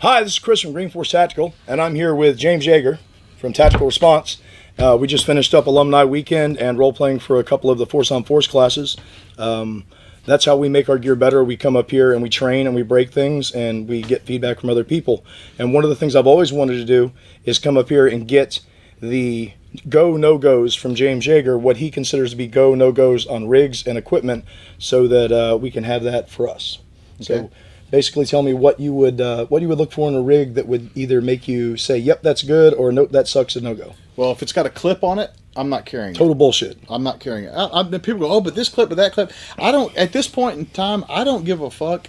Hi, this is Chris from Green Force Tactical, and I'm here with James Yeager from Tactical Response. We just finished up Alumni Weekend and role-playing for a couple of the Force on Force classes. That's how we make our gear better. We come up here and we train and we break things and we get feedback from other people. And one of the things I've always wanted to do is come up here and get the go no-goes from James Yeager, what he considers to be go no-goes on rigs and equipment, so that we can have that for us. Okay. So basically tell me what you would look for in a rig that would either make you say, yep, that's good, or nope, that sucks, a no-go. Well, if it's got a clip on it, I'm not carrying it. Total bullshit. I'm not carrying it. People go, oh, but this clip, but that clip. At this point in time, I don't give a fuck.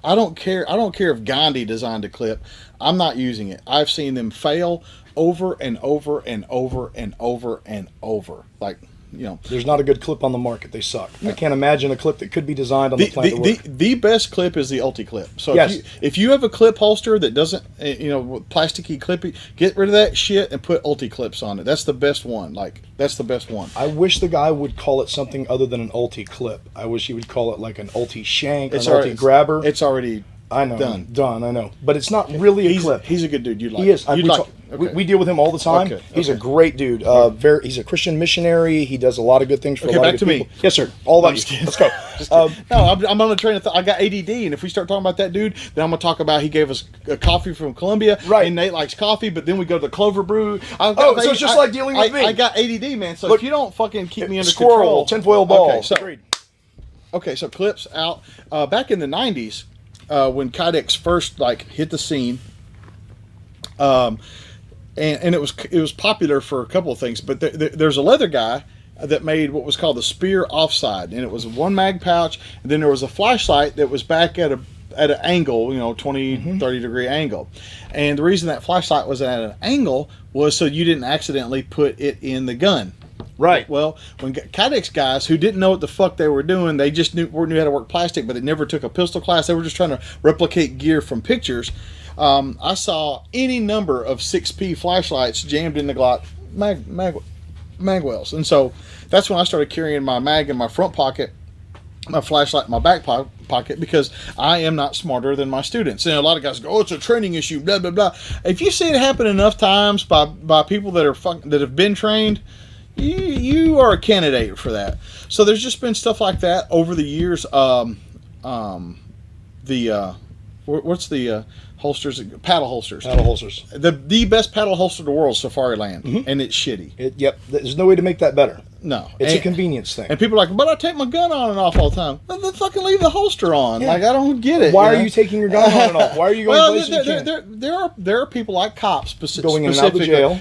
I don't care if Gandhi designed a clip. I'm not using it. I've seen them fail over and over and over and over and over. Like, you know, there's not a good clip on the market. They suck. I can't imagine a clip that could be designed on the planet to work. The best clip is the Ulti clip. So yes. if you have a clip holster that doesn't, plasticky clippy, get rid of that shit and put Ulti clips on it. That's the best one. That's the best one. I wish the guy would call it something other than an Ulti clip. I wish he would call it like an Ulti shank, Ulti grabber. It's already done. I know. But it's not really a clip. He's a good dude. You'd like. He is. Okay. We deal with him all the time. Okay. He's a great dude. He's a Christian missionary. He does a lot of good things for a lot of good people. Yes, sir. All about you. Let's go. I'm on the train of thought. I got ADD, and if we start talking about that dude, then I'm going to talk about he gave us a coffee from Colombia. Right. And Nate likes coffee, but then we go to the Clover Brew. So it's just like dealing with me. I got ADD, man. So if you don't fucking keep me under control. Tinfoil ball. Okay, so clips out. Back in the 90s, when Kydex first hit the scene, and it was popular for a couple of things, but there's a leather guy that made what was called the Spear Offside, and it was one mag pouch, and then there was a flashlight that was back at an angle, 20, 30 degree angle. And the reason that flashlight was at an angle was so you didn't accidentally put it in the gun. Right. Well, when Kydex guys who didn't know what the fuck they were doing, they just knew how to work plastic, but they never took a pistol class. They were just trying to replicate gear from pictures. I saw any number of 6P flashlights jammed in the Glock mag wells. And so that's when I started carrying my mag in my front pocket, my flashlight in my back pocket, because I am not smarter than my students. And a lot of guys go, oh, it's a training issue, blah, blah, blah. If you see it happen enough times by people that have been trained, you are a candidate for that. So there's just been stuff like that over the years. What's the holsters? Paddle holsters. Paddle holsters. The best paddle holster in the world is Safari Land, and it's shitty. Yep. There's no way to make that better. No. It's a convenience thing. And people are like, but I take my gun on and off all the time. Well, then fucking leave the holster on. Yeah. I don't get it. Why are you taking your gun on and off? Why are you going places you can't? There are people like cops going in and out of the jail.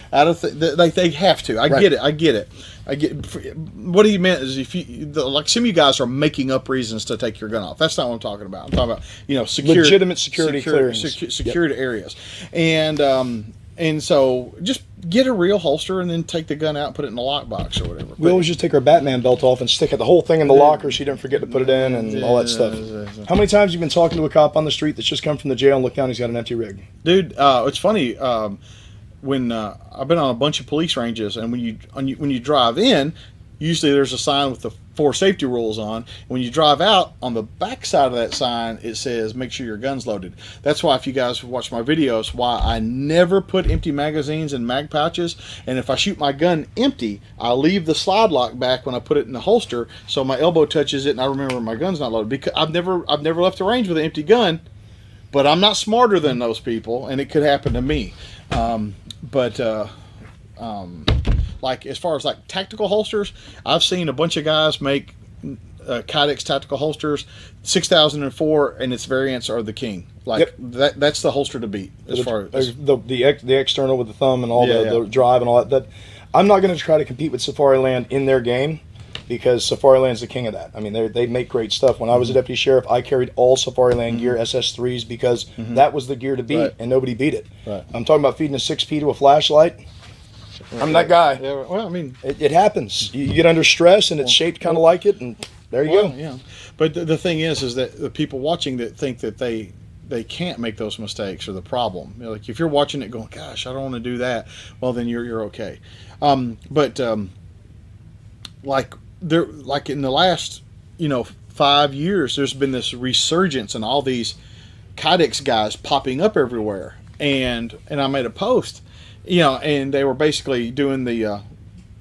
They have to. I get it. What he meant is some of you guys are making up reasons to take your gun off. That's not what I'm talking about. I'm talking about legitimate security clearance, security areas, and so just get a real holster and then take the gun out and put it in the lockbox or whatever. We always just take our Batman belt off and stick the whole thing in the locker so you didn't forget to put it in and all that stuff. How many times have you been talking to a cop on the street that's just come from the jail and look down, he's got an empty rig? Dude, it's funny. When I've been on a bunch of police ranges, and when you drive in, usually there's a sign with the 4 safety rules on. When you drive out, on the back side of that sign, it says, make sure your gun's loaded. That's why, if you guys watch my videos, why I never put empty magazines in mag pouches. And if I shoot my gun empty, I leave the slide lock back when I put it in the holster, so my elbow touches it and I remember my gun's not loaded. Because I've never left the range with an empty gun, but I'm not smarter than those people, and it could happen to me. As far as tactical holsters, I've seen a bunch of guys make Kydex tactical holsters, 6004, and its variants are the king. That's the holster to beat as far as the external with the thumb and all the drive and all that. I'm not going to try to compete with Safari Land in their game, because Safari Land's the king of that. I mean, they make great stuff. When I was a deputy sheriff, I carried all Safari Land gear, SS3s, because that was the gear to beat, and nobody beat it. Right. I'm talking about feeding a 6P to a flashlight. I'm that guy. Yeah, well, I mean, it happens. You get under stress, and it's shaped kind of like it, and there you go. Yeah. But the thing is that the people watching that think that they can't make those mistakes are the problem. If you're watching it going, gosh, I don't want to do that, well, then you're okay. In the last 5 years, there's been this resurgence in all these Kydex guys popping up everywhere, and I made a post, you know, and they were basically doing the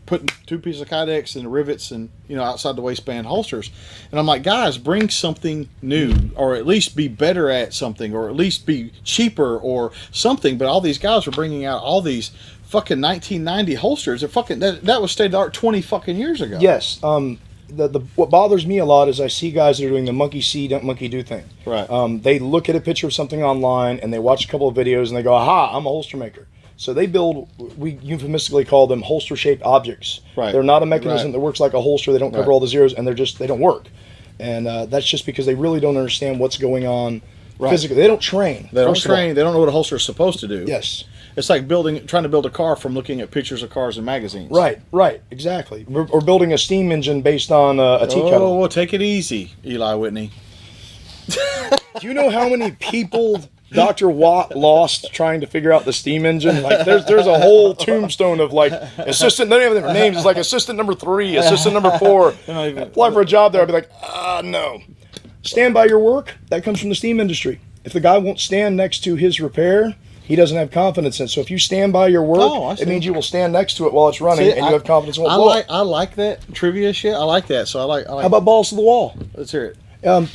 putting 2 pieces of Kydex and the rivets and, you know, outside the waistband holsters, and I'm like, guys, bring something new, or at least be better at something, or at least be cheaper or something. But all these guys were bringing out all these fucking 1990 holsters. They're fucking that was state of the art 20 fucking years ago. Yes. What bothers me a lot is I see guys that are doing the monkey see, don't monkey do thing. Right. They look at a picture of something online and they watch a couple of videos and they go, aha, I'm a holster maker. So they build, we euphemistically call them holster-shaped objects. Right. They're not a mechanism Right. that works like a holster. They don't cover all the zeros, and they don't work. And that's just because they really don't understand what's going on physically. They don't train. They don't train. They don't know what a holster is supposed to do. Yes. It's like trying to build a car from looking at pictures of cars in magazines. Right, exactly. Or building a steam engine based on a tea kettle. Oh, well, take it easy, Eli Whitney. Do you know how many people Dr. Watt lost trying to figure out the steam engine? Like, there's a whole tombstone of, like, assistant, they don't have their names. It's like assistant number 3, assistant number 4. Apply for a job there, I'd be like, no. Stand by your work. That comes from the steam industry. If the guy won't stand next to his repair, he doesn't have confidence in it. So if you stand by your work, it means you will stand next to it while it's running, and you have confidence in it. I like that trivia shit. I like that. So I like. How about balls to the wall? Let's hear it.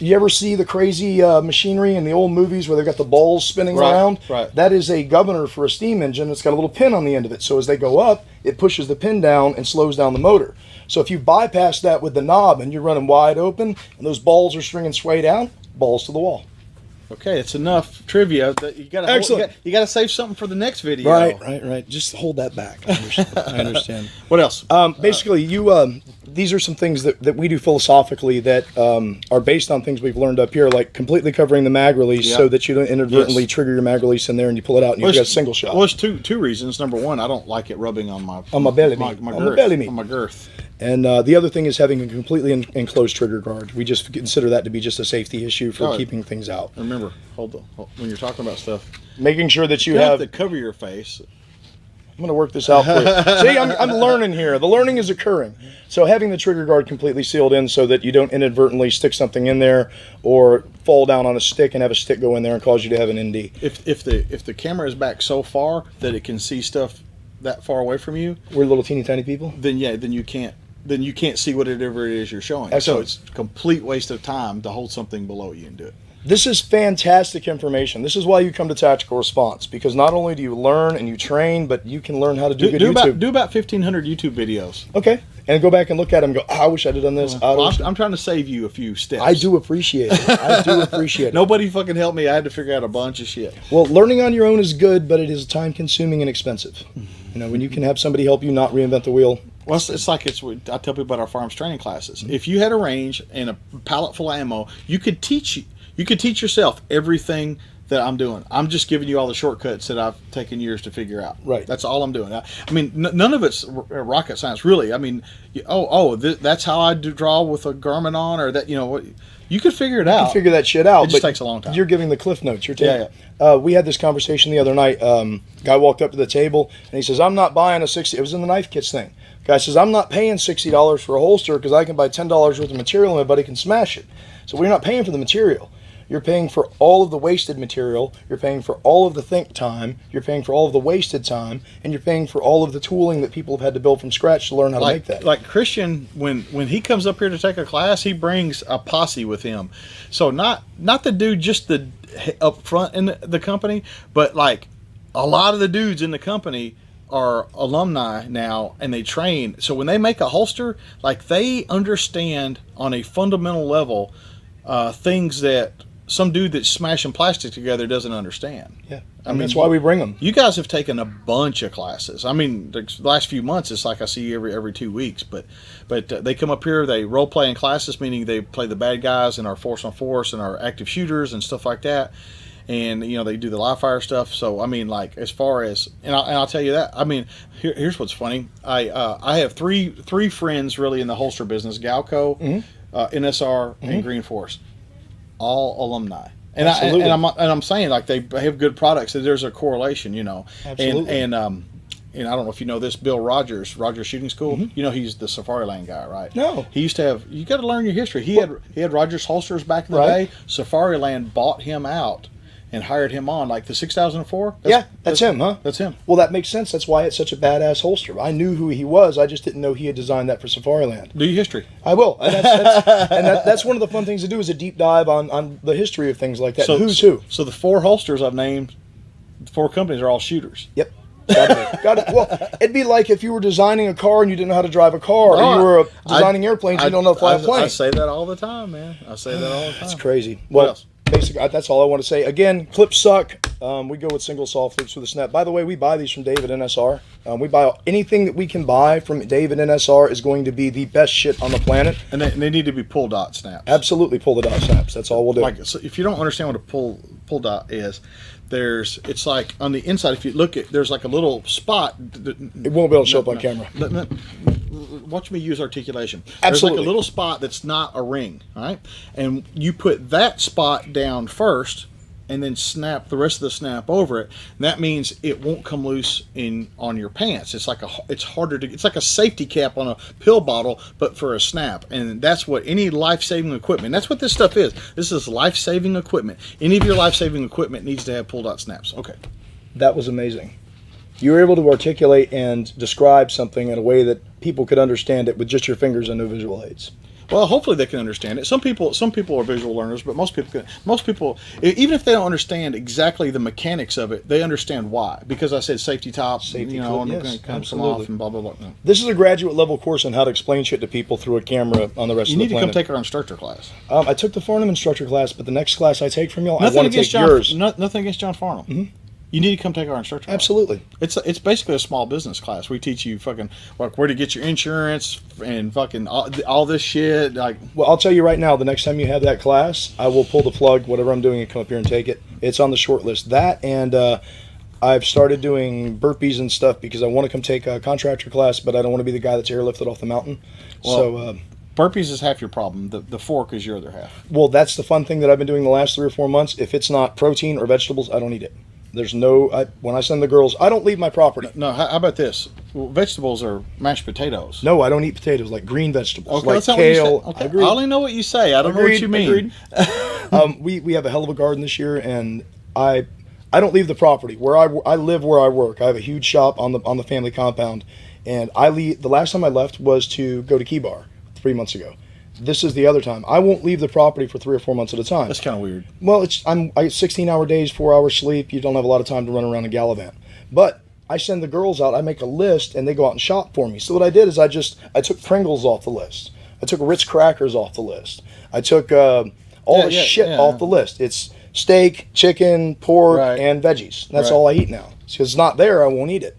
You ever see the crazy machinery in the old movies where they've got the balls spinning around? Right. That is a governor for a steam engine. It's got a little pin on the end of it. So as they go up, it pushes the pin down and slows down the motor. So if you bypass that with the knob and you're running wide open and those balls are stringing sway down, balls to the wall. Okay, it's enough trivia. You gotta save something for the next video. Right. Just hold that back. I understand. What else? Basically, these are some things that we do philosophically that are based on things we've learned up here, like completely covering the mag release so that you don't inadvertently trigger your mag release in there and you pull it out and you've got a single shot. Well, there's two reasons. Number one, I don't like it rubbing on my belly my meat. girth, belly meat. on my girth. And the other thing is having a completely enclosed trigger guard. We just consider that to be just a safety issue for keeping things out. Remember, when you're talking about stuff, making sure that you have to cover your face. I'm going to work this out for you. See, I'm learning here. The learning is occurring. So having the trigger guard completely sealed in so that you don't inadvertently stick something in there or fall down on a stick and have a stick go in there and cause you to have an ND. If the camera is back so far that it can see stuff that far away from you, we're little teeny tiny people. Then you can't see whatever it is you're showing. Excellent. So it's a complete waste of time to hold something below you and do it. This is fantastic information. This is why you come to Tactical Response, because not only do you learn and you train, but you can learn how to do good YouTube. Do about 1,500 YouTube videos. Okay. And go back and look at them and go, I wish I'd have done this. I'm trying to save you a few steps. I do appreciate it. Nobody fucking helped me. I had to figure out a bunch of shit. Well, learning on your own is good, but it is time consuming and expensive. You know, when you can have somebody help you not reinvent the wheel. Well, it's like I tell people about our farms training classes. If you had a range and a pallet full of ammo, you could teach yourself everything that I'm doing. I'm just giving you all the shortcuts that I've taken years to figure out. Right. That's all I'm doing. I mean, none of it's rocket science, really. I mean, that's how I draw with a Garmin on, or that, you could figure it out. You can figure that shit out. It just takes a long time. You're giving the cliff notes. You're taking. Yeah. We had this conversation the other night. Guy walked up to the table and he says, "I'm not buying a 60." It was in the knife kits thing. Guy says, "I'm not paying $60 for a holster because I can buy $10 worth of material and my buddy can smash it." So we're not paying for the material. You're paying for all of the wasted material, you're paying for all of the think time, you're paying for all of the wasted time, and you're paying for all of the tooling that people have had to build from scratch to learn how to make that. Like Christian, when he comes up here to take a class, he brings a posse with him. So not the dude just the up front in the company, but like a lot of the dudes in the company are alumni now, and they train. So when they make a holster, like, they understand on a fundamental level things that some dude that's smashing plastic together doesn't understand. Yeah, I mean, that's why we bring them. You guys have taken a bunch of classes. I mean, the last few months, it's like I see you every 2 weeks. But they come up here, they role play in classes, meaning they play the bad guys in our force on force and our active shooters and stuff like that. And they do the live fire stuff. So I mean, like, as far as I'll tell you that. I mean, here's what's funny. I have three friends really in the holster business: Galco, NSR, and Green Force. All alumni, and I'm saying, like, they have good products. So there's a correlation, Absolutely. And I don't know if you know this, Bill Rogers Shooting School. He's the Safari Land guy, right? No. He used to have. You got to learn your history. He had Rogers holsters back in the day. Safari Land bought him out and hired him on, like the 6004. That's him, huh? That's him. Well, that makes sense. That's why it's such a badass holster. I knew who he was. I just didn't know he had designed that for Safariland. Do your history. I will. And that's one of the fun things to do is a deep dive on the history of things like that. Who's who. So the 4 holsters I've named, the 4 companies are all shooters. Yep. Got it. Well, it'd be like if you were designing a car and you didn't know how to drive a car, or you were designing airplanes and you don't know how to fly a plane. I say that all the time, man. I say that all the time. That's crazy. What Well, else? basically, that's all I want to say. Again, clips suck. We go with single saw flips with a snap. By the way, we buy these from David NSR. We buy anything that we can buy from David NSR is going to be the best shit on the planet. And they need to be pull dot snaps. Absolutely, pull the dot snaps. That's all we'll do. Like, so if you don't understand what a pull dot is, it's like on the inside. If you look at, there's like a little spot. It won't be able to show up on camera. Watch me use articulation. Absolutely. There's like a little spot that's not a ring, all right? And you put that spot down first, and then snap the rest of the snap over it. And that means it won't come loose on your pants. It's harder to. It's like a safety cap on a pill bottle, but for a snap. And that's what any life-saving equipment. That's what this stuff is. This is life-saving equipment. Any of your life-saving equipment needs to have pull dot snaps. Okay. That was amazing. You were able to articulate and describe something in a way that people could understand it with just your fingers and no visual aids. Well, hopefully they can understand it. Some people are visual learners, but most people, even if they don't understand exactly the mechanics of it, they understand why. Because I said safety top, Yes, and it comes off and blah blah blah. No. This is a graduate level course on how to explain shit to people through a camera on the rest You of the need to planet. come take our instructor class. I took the Farnham instructor class, but the next class I take from y'all, I Nothing want to take against John. yours. Nothing against John Farnham. Mm-hmm. You need to come take our instructor class. Absolutely. It's basically a small business class. We teach you fucking like where to get your insurance and fucking all this shit. Like, well, I'll tell you right now, the next time you have that class, I will pull the plug, whatever I'm doing, and come up here and take it. It's on the short list. That and I've started doing burpees and stuff because I want to come take a contractor class, but I don't want to be the guy that's airlifted off the mountain. Well, burpees is half your problem. The fork is your other half. Well, that's the fun thing that I've been doing the last 3 or 4 months. If it's not protein or vegetables, I don't eat it. There's when I send the girls, I don't leave my property. No, how about this? Well, vegetables are mashed potatoes. No, I don't eat potatoes, like green vegetables, Okay, like that's not what you kale. said. Okay. Agreed. I only know what you say. I don't know what you mean. We have a hell of a garden this year, and I don't leave the property. Where I live, where I work. I have a huge shop on the family compound, and the last time I left was to go to Key Bar 3 months ago. This is the other time. I won't leave the property for 3 or 4 months at a time. That's kind of weird. Well, I get 16-hour days, 4 hours sleep. You don't have a lot of time to run around and gallivant. But I send the girls out. I make a list, and they go out and shop for me. So what I did is I took Pringles off the list. I took Ritz crackers off the list. I took all the shit off the list. It's steak, chicken, pork, and veggies. That's all I eat now. Because it's not there, I won't eat it.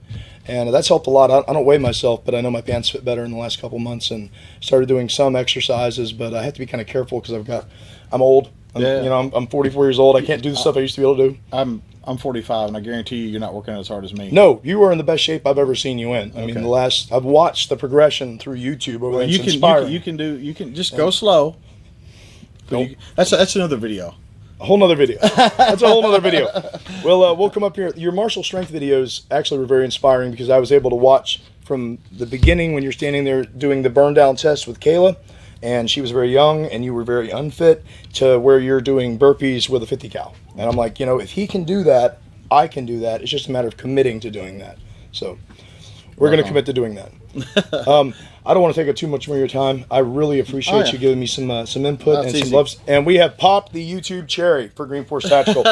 And that's helped a lot. I don't weigh myself, but I know my pants fit better in the last couple months and started doing some exercises, but I have to be kind of careful because I'm old. I'm 44 years old. I can't do the stuff I used to be able to do. I'm 45, and I guarantee you're not working as hard as me. No, you are in the best shape I've ever seen you in. I mean, I've watched the progression through YouTube over there. It's inspiring. You can just go slow. That's another video. A whole nother video. That's a whole nother video. Well, we'll come up here. Your martial strength videos actually were very inspiring because I was able to watch from the beginning when you're standing there doing the burn down test with Kayla, and she was very young and you were very unfit, to where you're doing burpees with a 50 cal. And I'm like, if he can do that, I can do that. It's just a matter of committing to doing that. So we're going to commit to doing that. I don't want to take up too much more of your time. I really appreciate you giving me some input and some loves. And we have popped the YouTube cherry for Green Force Tactical.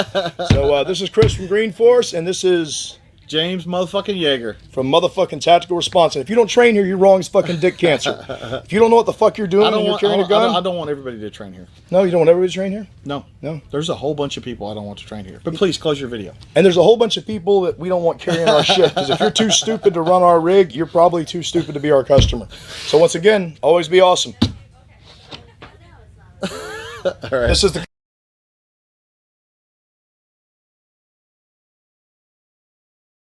So this is Chris from Green Force, and this is James motherfucking Yeager from motherfucking Tactical Response. And if you don't train here, you're wrong as fucking dick cancer. If you don't know what the fuck you're doing when you're carrying a gun. I don't want everybody to train here. No, you don't want everybody to train here? No. No. There's a whole bunch of people I don't want to train here. But please, close your video. And there's a whole bunch of people that we don't want carrying our shit. Because if you're too stupid to run our rig, you're probably too stupid to be our customer. So once again, always be awesome. All right. This is the